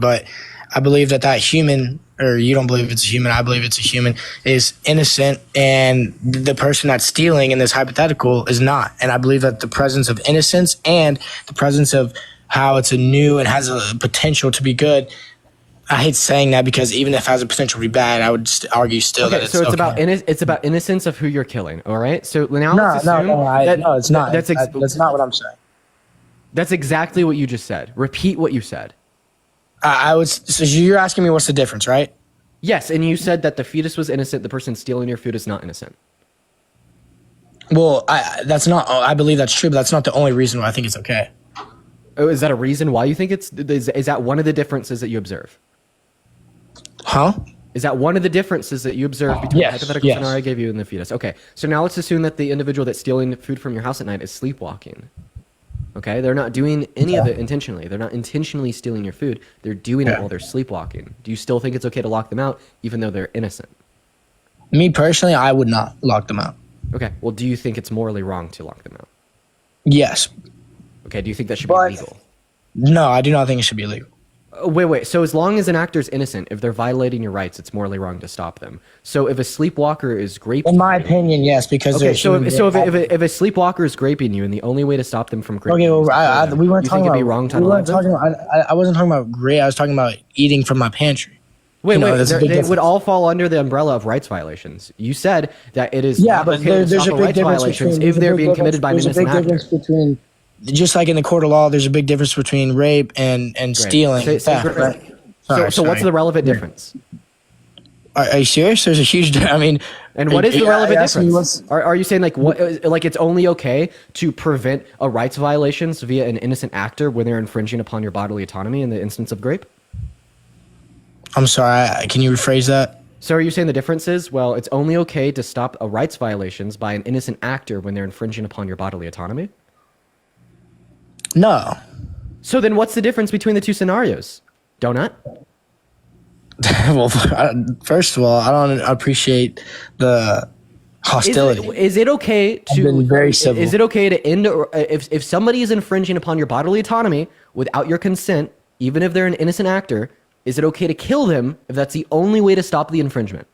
But I believe that human, or you don't believe it's a human, I believe it's a human, is innocent, and the person that's stealing in this hypothetical is not. And I believe that the presence of innocence and the presence of how it's a new and has a potential to be good. I hate saying that because even if it has a potential to be bad, I would argue still that it's so it's okay. it's about innocence of who you're killing. All right. So now let's No, assume no, it's not. That's not what I'm saying. That's exactly what you just said. Repeat what you said. So you're asking me what's the difference, right? Yes, and you said that the fetus was innocent. The person stealing your food is not innocent. Well, that's not. I believe that's true, but that's not the only reason why I think it's okay. Oh, is that a reason why you think is that one of the differences that you observe? Huh? Is that one of the differences that you observe between the hypothetical scenario I gave you and the fetus? Okay, so now let's assume that the individual that's stealing food from your house at night is sleepwalking. Okay, they're not doing any of it intentionally. They're not intentionally stealing your food. They're doing it while they're sleepwalking. Do you still think it's okay to lock them out, even though they're innocent? Me personally, I would not lock them out. Okay, well, do you think it's morally wrong to lock them out? Yes. Okay, do you think that should be legal? No, I do not think it should be illegal. Wait. So as long as an actor's innocent, if they're violating your rights, it's morally wrong to stop them. So if a sleepwalker is graping in my opinion, yes, because if a sleepwalker is graping you, and the only way to stop them from graping you, we weren't talking about. I wasn't talking about grape. I was talking about eating from my pantry. Wait, they would all fall under the umbrella of rights violations. You said that it is not okay to stop rights violations if they're being committed by an innocent actor. Just like in the court of law, there's a big difference between rape and stealing. So what's the relevant difference? Are you serious? There's a huge. I mean, and what is the relevant difference? Are you saying like it's only okay to prevent a rights violations via an innocent actor when they're infringing upon your bodily autonomy in the instance of grape? I'm sorry. Can you rephrase that? So are you saying the difference is, well, it's only okay to stop a rights violations by an innocent actor when they're infringing upon your bodily autonomy? No. So then what's the difference between the two scenarios? Donut? Well, first of all, I don't appreciate the hostility. Is it okay to... I've been very civil. Is it okay to end... If somebody is infringing upon your bodily autonomy without your consent, even if they're an innocent actor, is it okay to kill them if that's the only way to stop the infringement?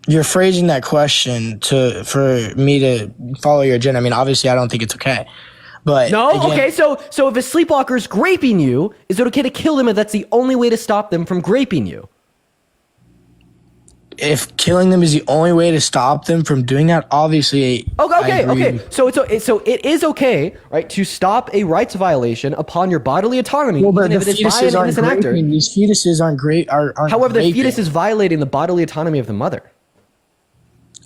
You're phrasing that question for me to follow your agenda. I mean, obviously, I don't think it's okay. But no, again, okay. So if a sleepwalker is graping you, is it okay to kill them if that's the only way to stop them from graping you? If killing them is the only way to stop them from doing that, obviously. Okay. So it is okay, right, to stop a rights violation upon your bodily autonomy, even if it is by an innocent actor. These fetuses aren't great. However, the fetus is violating the bodily autonomy of the mother.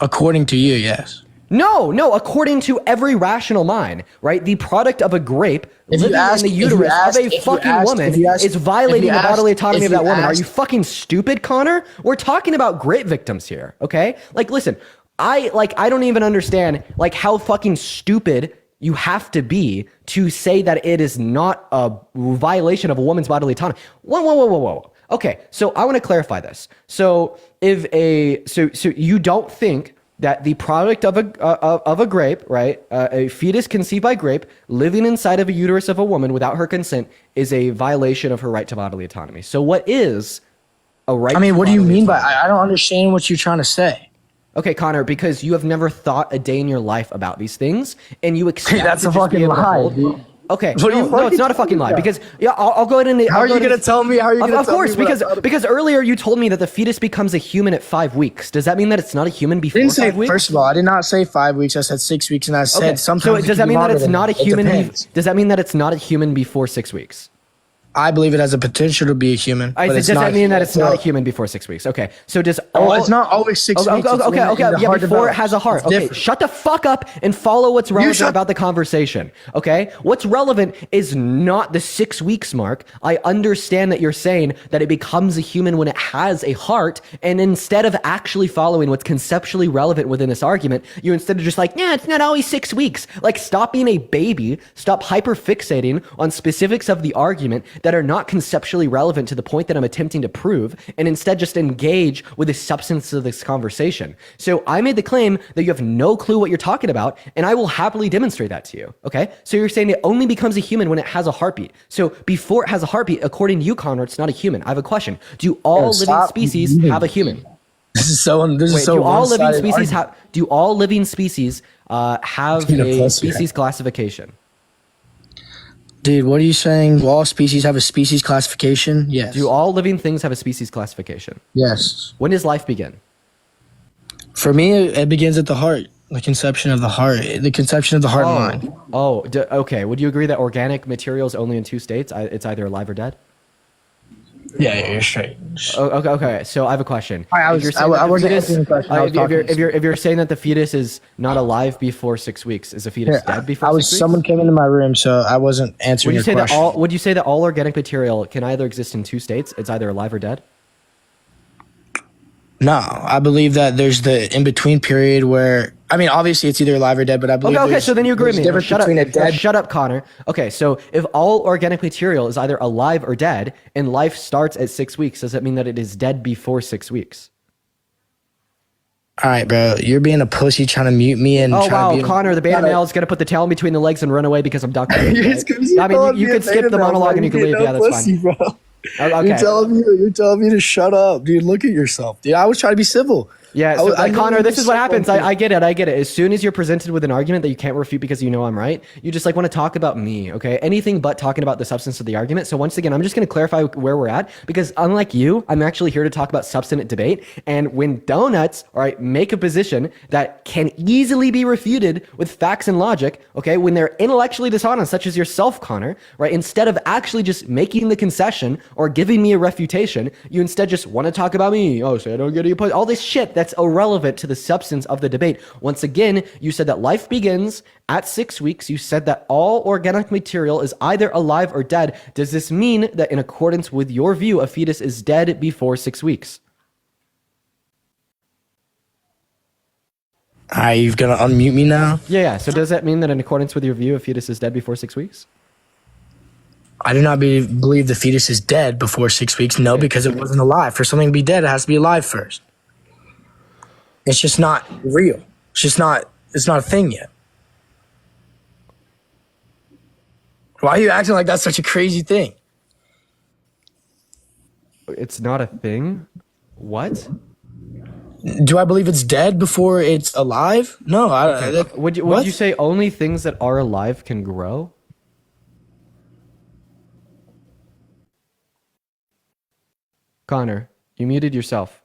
According to you, yes. No, according to every rational mind, right? The product of a grape living in the uterus of a fucking woman is violating the bodily autonomy of that woman. Are you fucking stupid, Connor? We're talking about grape victims here, okay? Like, listen, I don't even understand, like, how fucking stupid you have to be to say that it is not a violation of a woman's bodily autonomy. Whoa. Okay, so I want to clarify this. So so you don't think that the product of a grape, right, a fetus conceived by grape, living inside of a uterus of a woman without her consent, is a violation of her right to bodily autonomy. So what is a right? I mean, what do you mean by? I don't understand what you're trying to say. Okay, Connor, because you have never thought a day in your life about these things, and you expect that's a fucking lie, dude. Okay, no, it's not a fucking lie, because I'll go ahead and... How are you going to tell me? Of course, because earlier you told me that the fetus becomes a human at 5 weeks. Does that mean that it's not a human before 5 weeks? First of all, I did not say 5 weeks. I said 6 weeks, and I said sometimes. So does that mean that it's not a human? Does that mean that it's not a human before 6 weeks? I believe it has a potential to be a human. Does that mean that it's not a human before 6 weeks? Okay. So does it's not always 6 weeks. Okay. Yeah, before it has a heart. Okay, shut the fuck up and follow what's relevant about the conversation. Okay? What's relevant is not the 6 weeks mark. I understand that you're saying that it becomes a human when it has a heart, and instead of actually following what's conceptually relevant within this argument, you instead of just like, yeah, it's not always 6 weeks. Like, stop being a baby. Stop hyperfixating on specifics of the argument that are not conceptually relevant to the point that I'm attempting to prove, and instead just engage with the substance of this conversation. So I made the claim that you have no clue what you're talking about, and I will happily demonstrate that to you. Okay? So you're saying it only becomes a human when it has a heartbeat. So before it has a heartbeat, according to you, Connor, it's not a human. I have a question. Do all living species have a human? This is so do all living species have a species classification? Dude, what are you saying? Do all species have a species classification? Yes. Do all living things have a species classification? Yes. When does life begin? For me, it begins at the heart. The conception of the heart. The conception of the heart and mind. Okay. Would you agree that organic material is only in two states? It's either alive or dead? Yeah, you're straight. Okay. So I have a question. I wasn't answering the question. If you're saying that the fetus is not alive before 6 weeks, is the fetus dead before 6 weeks? Someone came into my room, so I wasn't answering your question. Would you say that all organic material can either exist in two states? It's either alive or dead? No, I believe that there's the in-between period where, I mean, obviously it's either alive or dead, but I believe Okay, so then you agree with me. Shut up, Connor. Okay, so if all organic material is either alive or dead, and life starts at 6 weeks, does that mean that it is dead before 6 weeks? All right, bro. You're being a pussy trying to mute me and Connor, the beta male is going to put the tail in between the legs and run away because I'm ducking. Right? I mean, you could skip the monologue and you can leave. Yeah, that's fine. Bro. Okay. You're telling me to shut up, dude. Look at yourself, dude. I was trying to be civil. Yeah, so, Connor, this is what happens. I get it. As soon as you're presented with an argument that you can't refute because you know I'm right, you just want to talk about me, okay? Anything but talking about the substance of the argument. So once again, I'm just going to clarify where we're at because unlike you, I'm actually here to talk about substantive debate. And when donuts, all right, make a position that can easily be refuted with facts and logic, okay, when they're intellectually dishonest, such as yourself, Connor, right, instead of actually just making the concession or giving me a refutation, you instead just want to talk about me. Oh, so I don't get you put all this shit that's irrelevant to the substance of the debate. Once again, you said that life begins at 6 weeks. You said that all organic material is either alive or dead. Does this mean that in accordance with your view, a fetus is dead before 6 weeks? Are you going to unmute me now? Yeah. So does that mean that in accordance with your view, a fetus is dead before 6 weeks? I do not believe the fetus is dead before 6 weeks. No, because it wasn't alive. For something to be dead, it has to be alive first. It's just not real. It's not a thing yet. Why are you acting like that's such a crazy thing? It's not a thing? What? Do I believe it's dead before it's alive? No. Would you say only things that are alive can grow? Connor, you muted yourself.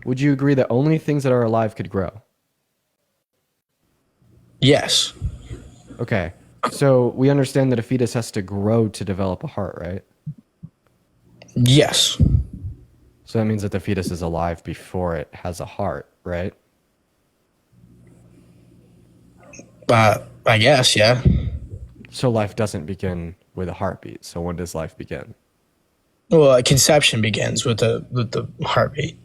Would you agree that only things that are alive could grow? Yes. Okay. So we understand that a fetus has to grow to develop a heart, right? Yes. So that means that the fetus is alive before it has a heart, right? I guess, yeah. So life doesn't begin with a heartbeat. So when does life begin? Well, conception begins with the heartbeat.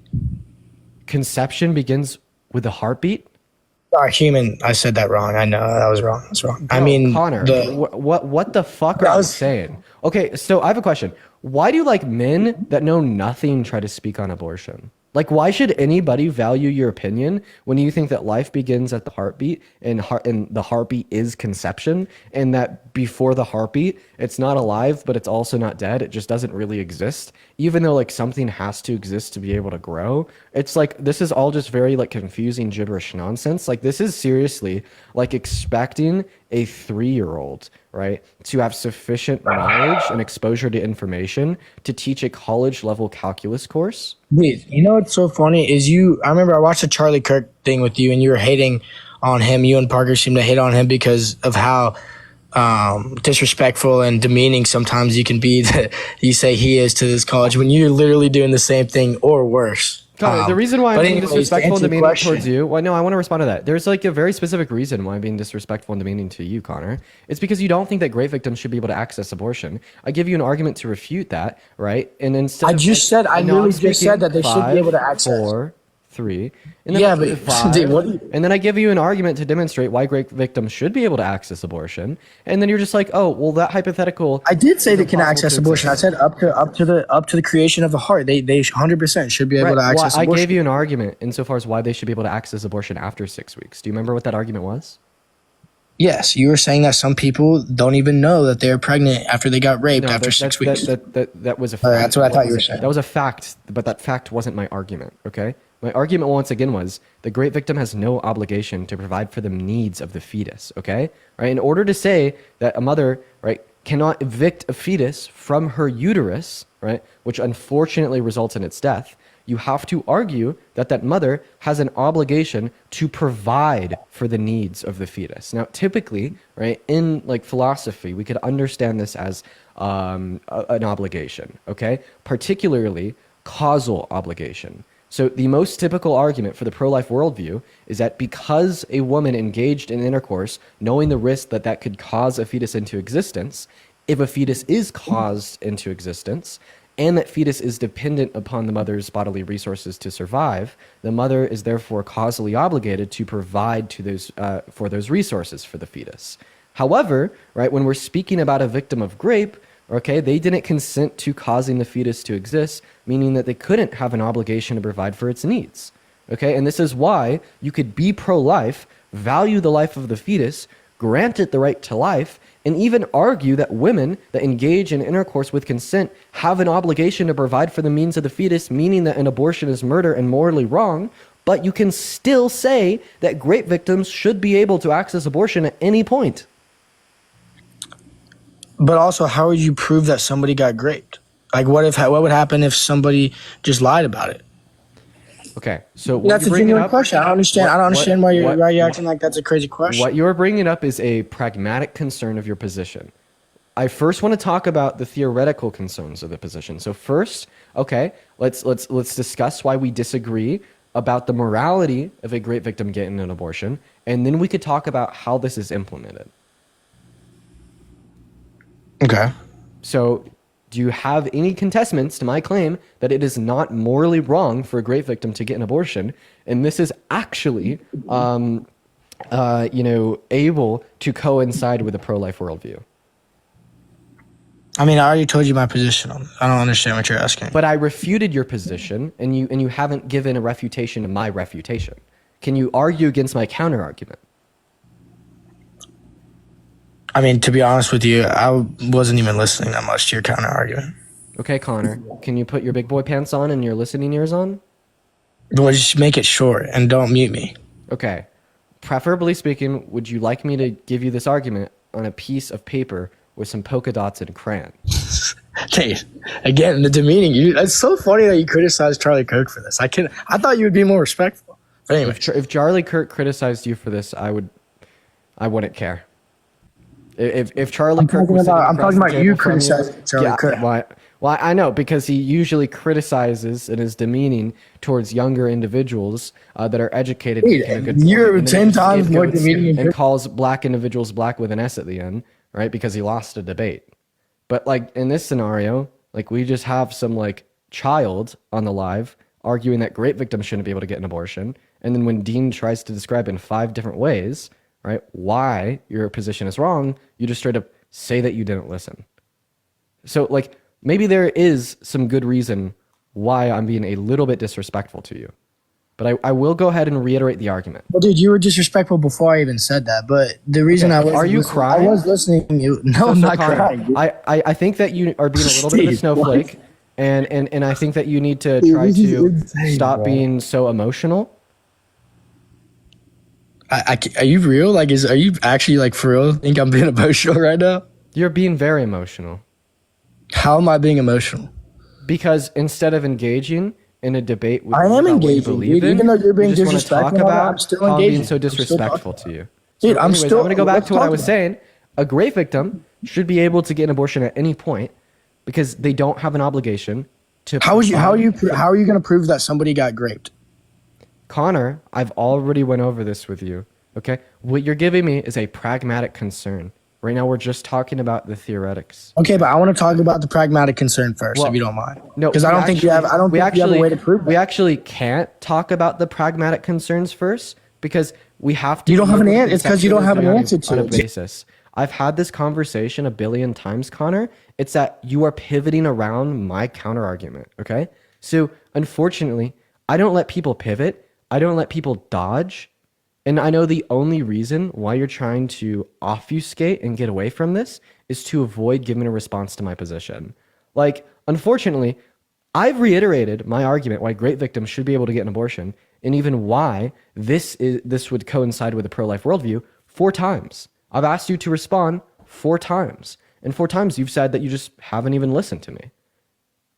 Conception begins with a heartbeat? Human. I said that wrong. I know that was wrong. That's wrong. Bro, I mean, Connor, what the fuck are you saying? Okay, so I have a question. Why do men that know nothing try to speak on abortion? Why should anybody value your opinion when you think that life begins at the heartbeat and the heartbeat is conception, and that before the heartbeat, it's not alive, but it's also not dead. It just doesn't really exist, even though something has to exist to be able to grow. It's this is all just very confusing gibberish nonsense. This is seriously expecting a 3-year-old, right, to have sufficient knowledge and exposure to information to teach a college level calculus course. Dude, you know what's so funny is I remember I watched a Charlie Kirk thing with you and you were hating on him. You and Parker seemed to hate on him because of how disrespectful and demeaning sometimes you can be that you say he is to this college when you're literally doing the same thing or worse. The reason why I'm being disrespectful and demeaning towards you, well, no, I want to respond to that. There's a very specific reason why I'm being disrespectful and demeaning to you, Connor. It's because you don't think that great victims should be able to access abortion. I give you an argument to refute that, right? And instead, I literally just said that they should be able to access. 4, 3, and then I give 5, dude, and then I give you an argument to demonstrate why rape victims should be able to access abortion, and then you're just like, oh, well, that hypothetical. I did say they can access abortion. I said up to the creation of a heart, they 100% should be able to access abortion. I gave you an argument insofar as why they should be able to access abortion after 6 weeks. Do you remember what that argument was? Yes, you were saying that some people don't even know that they're pregnant after they got raped after 6 weeks. That was a fact. That's what I thought you were saying. That was a fact, but that fact wasn't my argument, okay? My argument once again was the rape victim has no obligation to provide for the needs of the fetus, okay? Right? In order to say that a mother, right, cannot evict a fetus from her uterus, right, which unfortunately results in its death, you have to argue that that mother has an obligation to provide for the needs of the fetus. Now, typically, right, in like philosophy, we could understand this as an obligation, okay? Particularly causal obligation. So the most typical argument for the pro-life worldview is that because a woman engaged in intercourse, knowing the risk that that could cause a fetus into existence, if a fetus is caused into existence, and that fetus is dependent upon the mother's bodily resources to survive, the mother is therefore causally obligated to provide to those for those resources for the fetus. However, right, when we're speaking about a victim of rape, okay, they didn't consent to causing the fetus to exist, meaning that they couldn't have an obligation to provide for its needs. Okay, and this is why you could be pro-life, value the life of the fetus, grant it the right to life, and even argue that women that engage in intercourse with consent have an obligation to provide for the means of the fetus, meaning that an abortion is murder and morally wrong, but you can still say that rape victims should be able to access abortion at any point. But also, how would you prove that somebody got raped? Like, what would happen if somebody just lied about it? Okay, so that's a genuine question. I don't understand why you're acting like that's a crazy question. What you're bringing up is a pragmatic concern of your position. I first want to talk about the theoretical concerns of the position. So first, okay, let's discuss why we disagree about the morality of a rape victim getting an abortion, and then we could talk about how this is implemented. Okay. So, do you have any contestments to my claim that it is not morally wrong for a rape victim to get an abortion, and this is actually, able to coincide with a pro-life worldview? I mean, I already told you my position on it. I don't understand what you're asking. But I refuted your position, and you haven't given a refutation to my refutation. Can you argue against my counter argument? I mean, to be honest with you, I wasn't even listening that much to your counter argument. Okay, Connor, can you put your big boy pants on and your listening ears on? Well, just make it short and don't mute me. Okay. Preferably speaking, would you like me to give you this argument on a piece of paper with some polka dots and crayon? Okay, again, the demeaning. It's so funny that you criticized Charlie Kirk for this. I thought you would be more respectful. But anyway, if Charlie Kirk criticized you for this, I wouldn't care. If Charlie Kirk was I'm talking about you criticizing Charlie Kirk. Well, I know, because he usually criticizes and is demeaning towards younger individuals that are educated. You're 10 times more demeaning. And calls black individuals black with an S at the end, right? Because he lost a debate. But like in this scenario, like we just have some like child on the live arguing that rape victims shouldn't be able to get an abortion. And then when Dean tries to describe in 5 different ways, right, why your position is wrong, you just straight up say that you didn't listen. So like maybe there is some good reason why I'm being a little bit disrespectful to you. But I will go ahead and reiterate the argument. Well, dude, you were disrespectful before I even said that. But the reason I was... Are you crying? I was listening to you. No, I'm not crying. Dude. I think that you are being a little bit of a snowflake. And I think that you need to try to stop being so emotional. Are you real? Like, are you actually, like, for real think I'm being emotional right now? You're being very emotional. How am I being emotional? Because instead of engaging in a debate with I am engaging, dude. Even though you're being disrespectful, I'm still engaging. Being so disrespectful to you. Dude, I'm going to go back to what I was saying. A rape victim should be able to get an abortion at any point because they don't have an obligation to... How are you going to prove that somebody got raped? Connor, I've already went over this with you, okay? What you're giving me is a pragmatic concern. Right now, we're just talking about the theoretics. Okay, but I want to talk about the pragmatic concern first, if you don't mind. No, because I don't think you have. I don't think you have a way to prove that. We actually can't talk about the pragmatic concerns first because we have to. You don't have an answer. It's because you don't have an answer to it. Basis. I've had this conversation a billion times, Connor. It's that you are pivoting around my counter argument. Okay, so unfortunately, I don't let people pivot. I don't let people dodge. And I know the only reason why you're trying to obfuscate and get away from this is to avoid giving a response to my position. Like, unfortunately, I've reiterated my argument why great victims should be able to get an abortion, and even why this would coincide with a pro-life worldview 4 times. I've asked you to respond 4 times, and 4 times you've said that you just haven't even listened to me.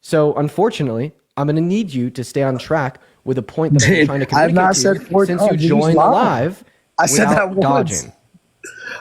So, unfortunately, I'm going to need you to stay on track with a point that I'm trying to communicate. I've not said 4 since you joined live. I said that once. Dodging.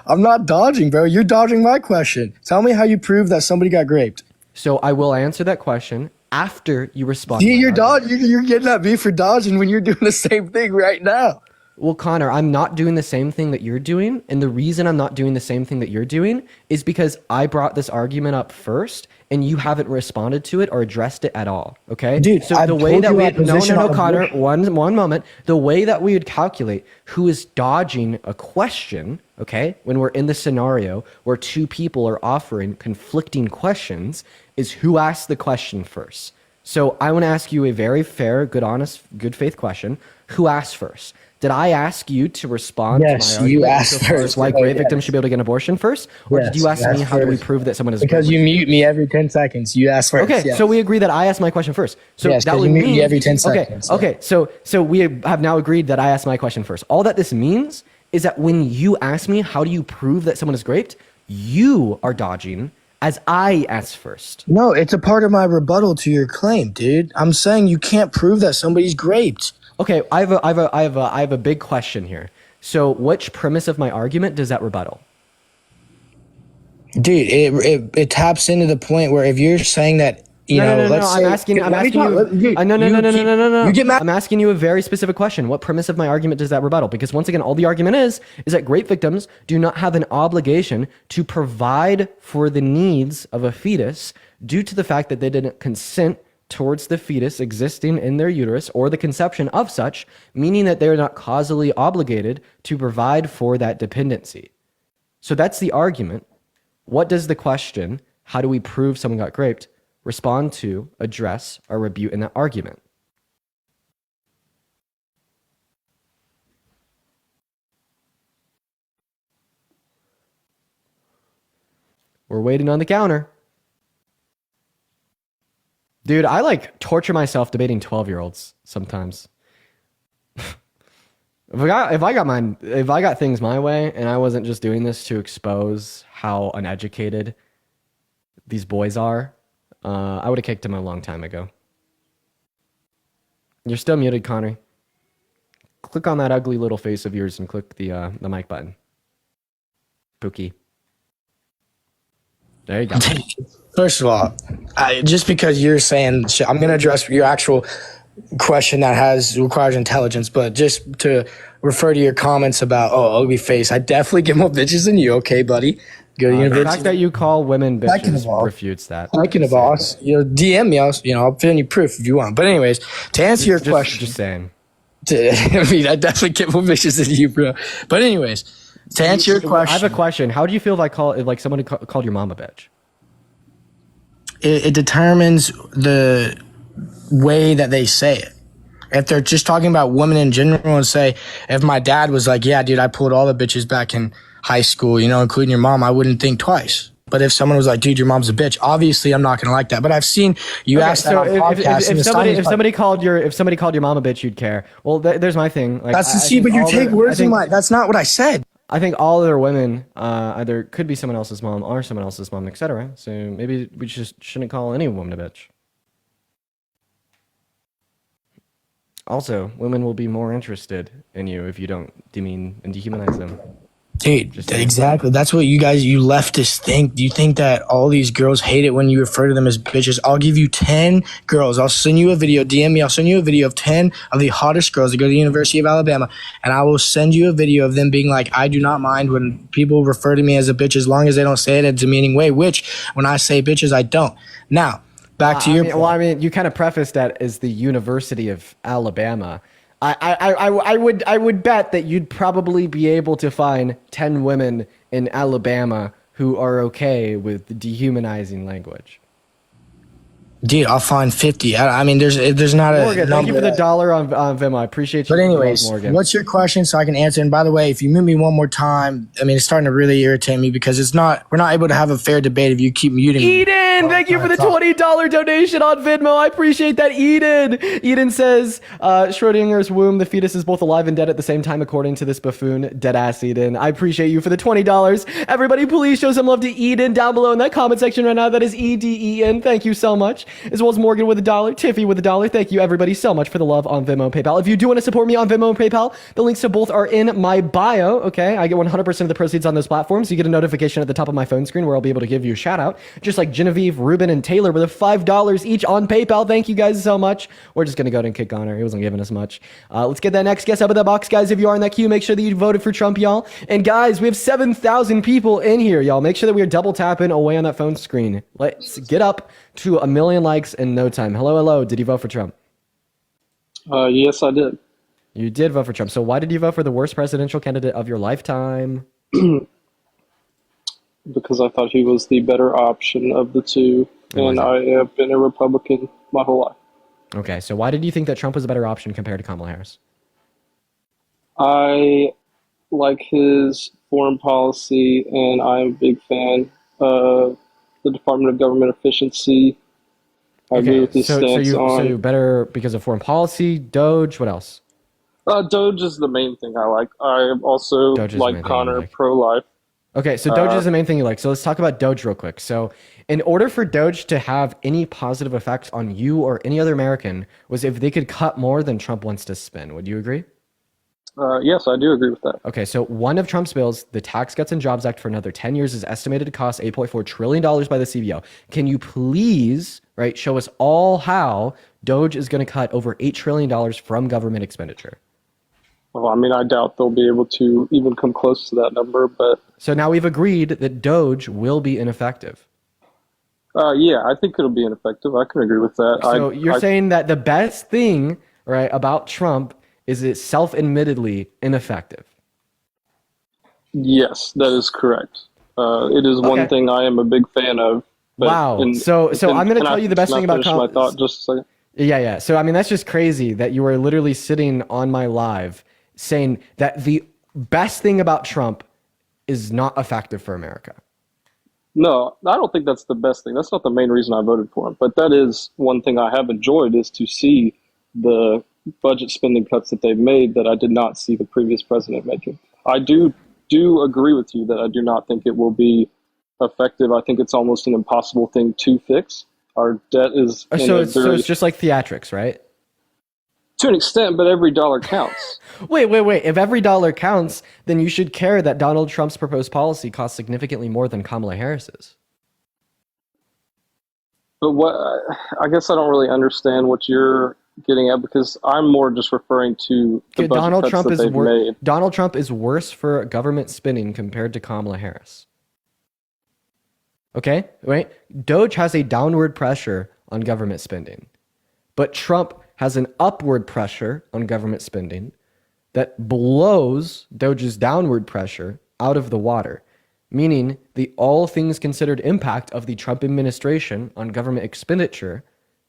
I'm not dodging, bro. You're dodging my question. Tell me how you prove that somebody got raped. So I will answer that question after you respond. Yeah, you're dodging. You're getting at me for dodging when you're doing the same thing right now. Well, Connor, I'm not doing the same thing that you're doing. And the reason I'm not doing the same thing that you're doing is because I brought this argument up first and you haven't responded to it or addressed it at all. Okay? Dude, so the way that no, Connor, one moment. The way that we would calculate who is dodging a question, okay, when we're in the scenario where 2 people are offering conflicting questions, is who asked the question first. So I want to ask you a very fair, good, honest, good faith question. Who asked first? Did I ask you to respond to my argument? You asked first. Why great victims should be able to get an abortion first? Or did you ask me how do we prove that someone is because you mute me every 10 seconds. You asked first. Okay, so we agree that I asked my question first. So yes, that would you mute mean me every 10 seconds. Okay, so we have now agreed that I asked my question first. All that this means is that when you ask me how do you prove that someone is raped, you are dodging as I asked first. No, it's a part of my rebuttal to your claim, dude. I'm saying you can't prove that somebody's raped. Okay, I have a big question here. So, which premise of my argument does that rebuttal? Dude, it taps into the point where if you're saying that, I'm asking you. No. You get mad. I'm asking you a very specific question. What premise of my argument does that rebuttal? Because once again, all the argument is that great victims do not have an obligation to provide for the needs of a fetus due to the fact that they didn't consent towards the fetus existing in their uterus or the conception of such, meaning that they are not causally obligated to provide for that dependency. So that's the argument. What does the question, how do we prove someone got raped, respond to, address, or rebut in that argument? We're waiting on the counter. Dude, I torture myself debating 12-year-olds sometimes. If I got things my way and I wasn't just doing this to expose how uneducated these boys are, I would have kicked him a long time ago. You're still muted, Connor. Click on that ugly little face of yours and click the mic button. Pookie. There you go. First of all, just because you're saying shit, I'm going to address your actual question that requires intelligence, but just to refer to your comments about, ugly face, I definitely get more bitches than you, okay, buddy? The fact that you call women bitches refutes that. I can evolve. DM me. I'll fill you proof if you want. But anyways, to answer your question. Just saying. I definitely get more bitches than you, bro. But anyways, to answer your question. I have a question. How do you feel if somebody called your mom a bitch? It determines the way that they say it. If they're just talking about women in general and say, if my dad was like, yeah, dude, I pulled all the bitches back in high school, including your mom, I wouldn't think twice. But if someone was like, dude, your mom's a bitch, obviously I'm not going to like that. But I've seen you ask that on podcasts. If somebody called your mom a bitch, you'd care. Well, there's my thing. But you take words in my. That's not what I said. I think all other women either could be someone else's mom or someone else's mom, etc. So maybe we just shouldn't call any woman a bitch. Also, women will be more interested in you if you don't demean and dehumanize them. Dude, exactly. That's what you leftists think. Do you think that all these girls hate it when you refer to them as bitches? I'll give you 10 girls. I'll send you a video, DM me. I'll send you a video of 10 of the hottest girls that go to the University of Alabama. And I will send you a video of them being like, I do not mind when people refer to me as a bitch as long as they don't say it in a demeaning way, which when I say bitches, I don't. Now, back to your point. Well, I mean, you kind of prefaced that as the University of Alabama. I would bet that you'd probably be able to find 10 women in Alabama who are okay with dehumanizing language. Dude, I'll find 50. I mean, there's not a Morgan, thank you for the $1 on Venmo. I appreciate you. But anyways, Morgan, what's your question so I can answer? And by the way, if you mute me one more time, I mean, it's starting to really irritate me because we're not able to have a fair debate if you keep muting me. Eden, thank you for the $20 donation on Venmo. I appreciate that, Eden. Eden says, Schrodinger's womb, the fetus is both alive and dead at the same time, according to this buffoon. Deadass Eden. I appreciate you for the $20. Everybody, please show some love to Eden down below in that comment section right now. That is EDEN. Thank you so much. As well as Morgan with $1, Tiffy with $1. Thank you, everybody, so much for the love on Venmo and PayPal. If you do want to support me on Venmo and PayPal, the links to both are in my bio. Okay, I get 100% of the proceeds on those platforms. You get a notification at the top of my phone screen where I'll be able to give you a shout out, just like Genevieve, Ruben, and Taylor with a $5 each on PayPal. Thank you guys so much. We're just gonna go ahead and kick Connor. He wasn't giving us much. Let's get that next guest up in the box, guys. If you are in that queue, make sure that you voted for Trump, y'all. And guys, we have 7,000 people in here, y'all. Make sure that we are double tapping away on that phone screen. Let's get up to 1 million likes in no time. Hello. Did you vote for Trump? Yes, I did. You did vote for Trump. So why did you vote for the worst presidential candidate of your lifetime? Because I thought he was the better option of the two, and I have been a Republican my whole life. Okay, so why did you think that Trump was a better option compared to Kamala Harris? I like his foreign policy, and I'm a big fan of the Department of Government Efficiency. I agree with his stance on... So better because of foreign policy, Doge, what else? Doge is the main thing I like. I also like Connor pro-life. Okay, so Doge is the main thing you like. So let's talk about Doge real quick. So in order for Doge to have any positive effects on you or any other American was if they could cut more than Trump wants to spend. Would you agree? Yes, I do agree with that. Okay, so one of Trump's bills, the Tax Cuts and Jobs Act for another 10 years, is estimated to cost $8.4 trillion by the CBO. Can you please, show us all how Doge is going to cut over $8 trillion from government expenditure? Well, I mean, I doubt they'll be able to even come close to that number, but... So now we've agreed that Doge will be ineffective. Yeah, I think it'll be ineffective. I can agree with that. So you're saying that the best thing, about Trump is it's self-admittedly ineffective. Yes, that is correct. It is one thing I am a big fan of. Wow. So I'm going to tell you the best thing about Trump. My thought just a second. Yeah. So, I mean, that's just crazy that you were literally sitting on my live saying that the best thing about Trump is not effective for America. No, I don't think that's the best thing. That's not the main reason I voted for him. But that is one thing I have enjoyed is to see the budget spending cuts that they've made that I did not see the previous president making. I do agree with you that I do not think it will be effective. I think it's almost an impossible thing to fix. Our debt is so it's just like theatrics, right? To an extent, but every dollar counts. Wait. If every dollar counts, then you should care that Donald Trump's proposed policy costs significantly more than Kamala Harris's. But I guess I don't really understand what you're getting at because I'm more just referring to the budget cuts that they've made. Donald Trump is worse for government spending compared to Kamala Harris. Okay, right? Doge has a downward pressure on government spending, but Trump has an upward pressure on government spending that blows Doge's downward pressure out of the water, meaning the all things considered impact of the Trump administration on government expenditure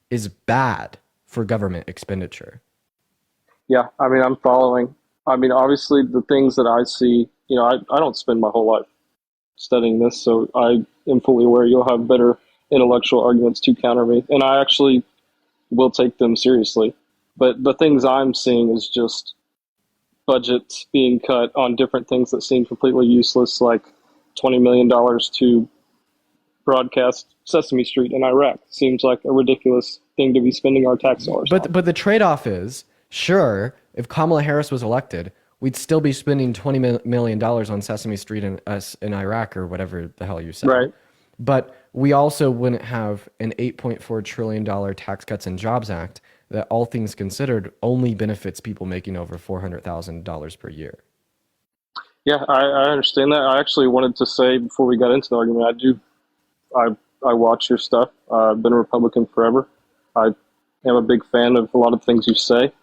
is bad for government expenditure. Yeah, I mean, I'm following. I mean, obviously the things that I see, I don't spend my whole life studying this, so I am fully aware you'll have better intellectual arguments to counter me, and I actually will take them seriously. But the things I'm seeing is just budgets being cut on different things that seem completely useless, like $20 million to broadcast Sesame Street in Iraq. Seems like a ridiculous thing to be spending our tax dollars on. But the trade-off is, sure, if Kamala Harris was elected, we'd still be spending $20 million on Sesame Street in Iraq or whatever the hell you said. Right. But we also wouldn't have an $8.4 trillion Tax Cuts and Jobs Act that, all things considered, only benefits people making over $400,000 per year. Yeah, I understand that. I actually wanted to say before we got into the argument, I watch your stuff. I've been a Republican forever. I am a big fan of a lot of things you say.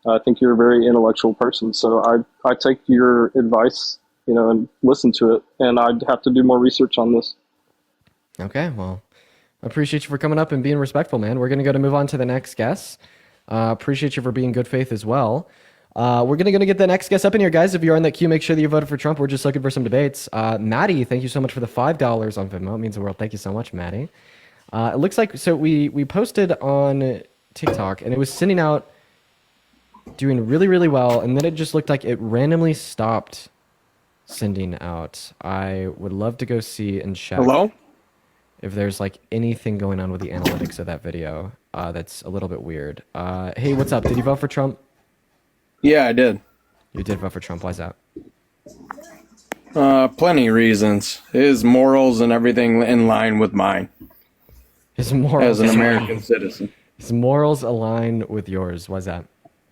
I think you're a very intellectual person, so I take your advice, and listen to it. And I'd have to do more research on this. Okay, well, I appreciate you for coming up and being respectful, man. We're going to move on to the next guest. Appreciate you for being good faith as well. We're going to get the next guest up in here, guys. If you're in that queue, make sure that you voted for Trump. We're just looking for some debates. Maddie, thank you so much for the $5 on Venmo. It means the world. Thank you so much, Maddie. It looks like, so we posted on TikTok, and it was sending out, doing really, really well, and then it just looked like it randomly stopped sending out. I would love to go see and check. Hello? If there's like anything going on with the analytics of that video, that's a little bit weird. Hey, what's up? Did you vote for Trump? Yeah, I did. You did vote for Trump. Why's that? Plenty of reasons. His morals and everything in line with mine. His morals as an American citizen. His morals align with yours. Why's that?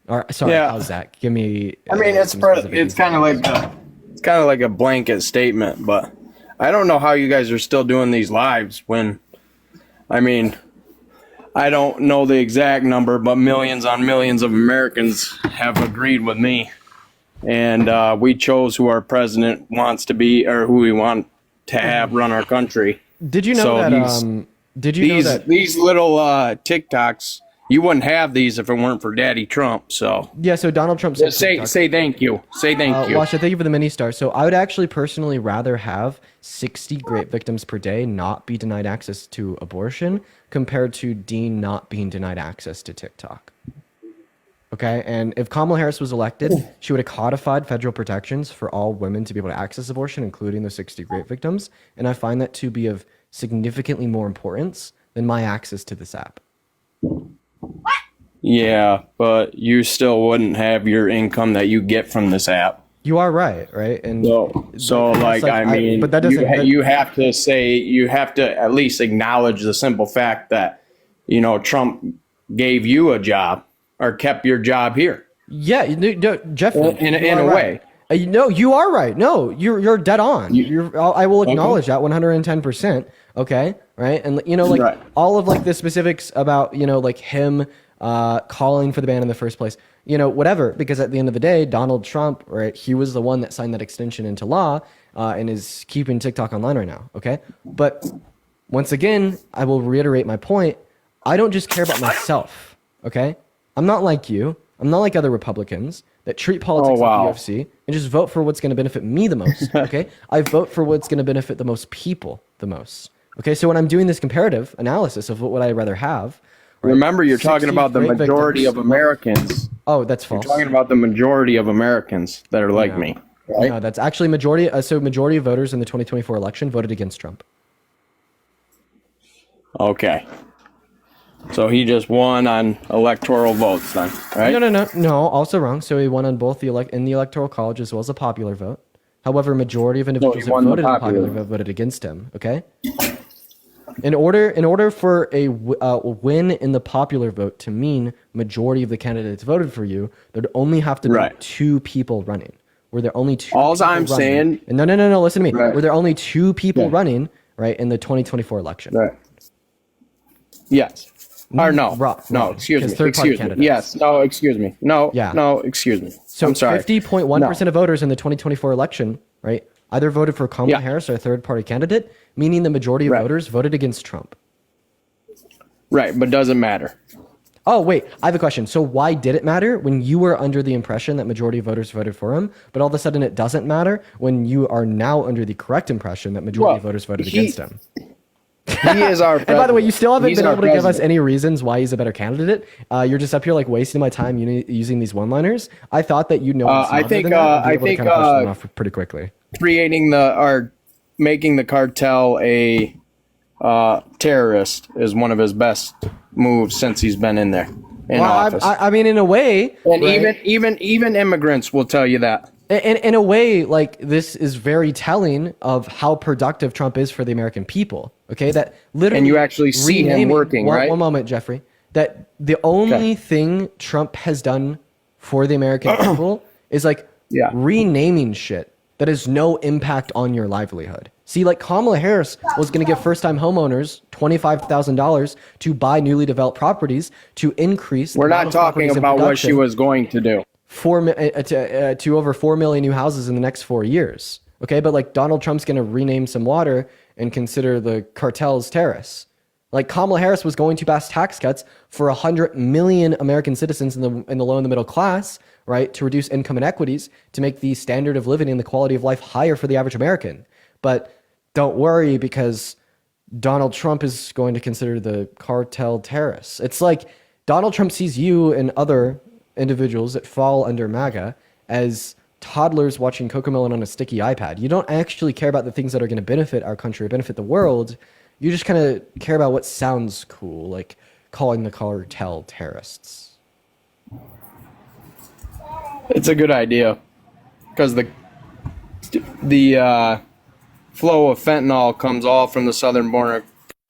Or sorry, Yeah. how's that? Give me. I mean, it's kind of like a blanket statement, but I don't know how you guys are still doing these lives when, I mean, I don't know the exact number, but millions on millions of Americans have agreed with me. And we chose who our president wants to be, or who we want to have run our country. Did you know So that? these little TikToks, you wouldn't have these if it weren't for Daddy Trump. So Yeah. So Donald Trump said, say thank you. Say thank you. Washa, thank you for the mini star. So I would actually personally rather have 60 rape victims per day not be denied access to abortion compared to Dean not being denied access to TikTok. Okay, and if Kamala Harris was elected, she would have codified federal protections for all women to be able to access abortion, including the 60 rape victims. And I find that to be of significantly more importance than my access to this app. Yeah, but you still wouldn't have your income that you get from this app. You are right? And so like I mean, but that doesn't. You have to at least acknowledge the simple fact that Trump gave you a job or kept your job here. Yeah, no, Jeff. In a way. No, you are right. No, you're dead on. I will acknowledge that 110%. Okay, right, and right. all of like the specifics about like him calling for the ban in the first place. Whatever, because at the end of the day, Donald Trump, right, he was the one that signed that extension into law and is keeping TikTok online right now. Okay, but once again, I will reiterate my point. I don't just care about myself. Okay, I'm not like you. I'm not like other Republicans that treat politics like the UFC and just vote for what's going to benefit me the most. Okay, I vote for what's going to benefit the most people the most. Okay, so when I'm doing this comparative analysis of what would I rather have, right, remember you're talking about the majority of Americans. Oh, that's false. You're talking about the majority of Americans that are like me, right? No, that's actually majority. So majority of voters in the 2024 election voted against Trump. Okay. So he just won on electoral votes then, right? No, also wrong. So he won on both in the electoral college as well as a popular vote. However, majority of individuals that voted in the popular vote voted against him. Okay. In order for a win in the popular vote to mean majority of the candidates voted for you, there'd only have to be two people running. Were there only two? All I'm saying. No. Listen to me. Were there only two people running, right, in the 2024 election? Right. Yes. Or no. No. Excuse me. Yes. No. Excuse me. No. Yeah. No. Excuse me. So I'm sorry. 50.1% of voters in the 2024 election, right, either voted for Kamala Harris or a third-party candidate, meaning the majority of voters voted against Trump. Right, but doesn't matter. Oh, wait, I have a question. So why did it matter when you were under the impression that majority of voters voted for him, but all of a sudden it doesn't matter when you are now under the correct impression that majority of voters voted against him? He is our president. And by the way, you still haven't been able to give us president. any reasons why he's a better candidate. You're just up here like wasting my time using these one-liners. I thought that you'd know. I think pretty quickly. Making the cartel a terrorist is one of his best moves since he's been in there. in office. I mean, in a way, and right? even immigrants will tell you that. In a way, like, this is very telling of how productive Trump is for the American people. Okay, that literally, and you actually see him working, right? One moment, Jeffrey. That the only thing Trump has done for the American people is like renaming shit that has no impact on your livelihood. See, like Kamala Harris was going to give first-time homeowners $25,000 to buy newly developed properties to increase. We're not talking about what she was going to do. To over 4 million new houses in the next 4 years. Okay, but like Donald Trump's going to rename some water and consider the cartels terrorists. Like Kamala Harris was going to pass tax cuts for 100 million American citizens in the low and the middle class, right, to reduce income inequities, to make the standard of living and the quality of life higher for the average American. But don't worry, because Donald Trump is going to consider the cartel terrorists. It's like Donald Trump sees you and other individuals that fall under MAGA as toddlers watching Cocomelon on a sticky iPad. You don't actually care about the things that are going to benefit our country or benefit the world. You just kind of care about what sounds cool, like calling the cartel terrorists. It's a good idea, because the flow of fentanyl comes all from the southern border.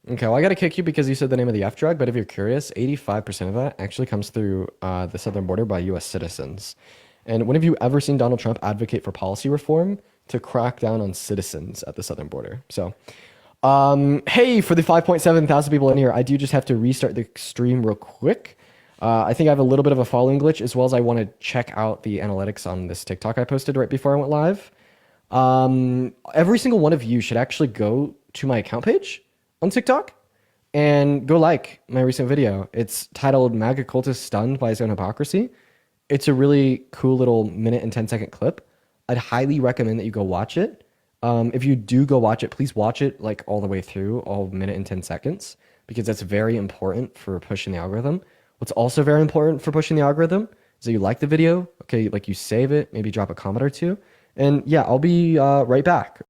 Okay, well, I got to kick you because you said the name of the F drug, but if you're curious, 85% of that actually comes through the southern border by U.S. citizens. And when have you ever seen Donald Trump advocate for policy reform to crack down on citizens at the southern border? So, hey, for the 5.7 thousand people in here, I do just have to restart the stream real quick. I think I have a little bit of a following glitch, as well as I want to check out the analytics on this TikTok I posted right before I went live. Every single one of you should actually go to my account page on TikTok and go like my recent video. It's titled "MAGA Cultist Stunned by His Own Hypocrisy." It's a really cool little minute and 10-second clip. I'd highly recommend that you go watch it. If you do go watch it, please watch it like all the way through, all minute and 10 seconds, because that's very important for pushing the algorithm. What's also very important for pushing the algorithm is that you like the video, okay, like you save it, maybe drop a comment or two. And yeah, I'll be right back.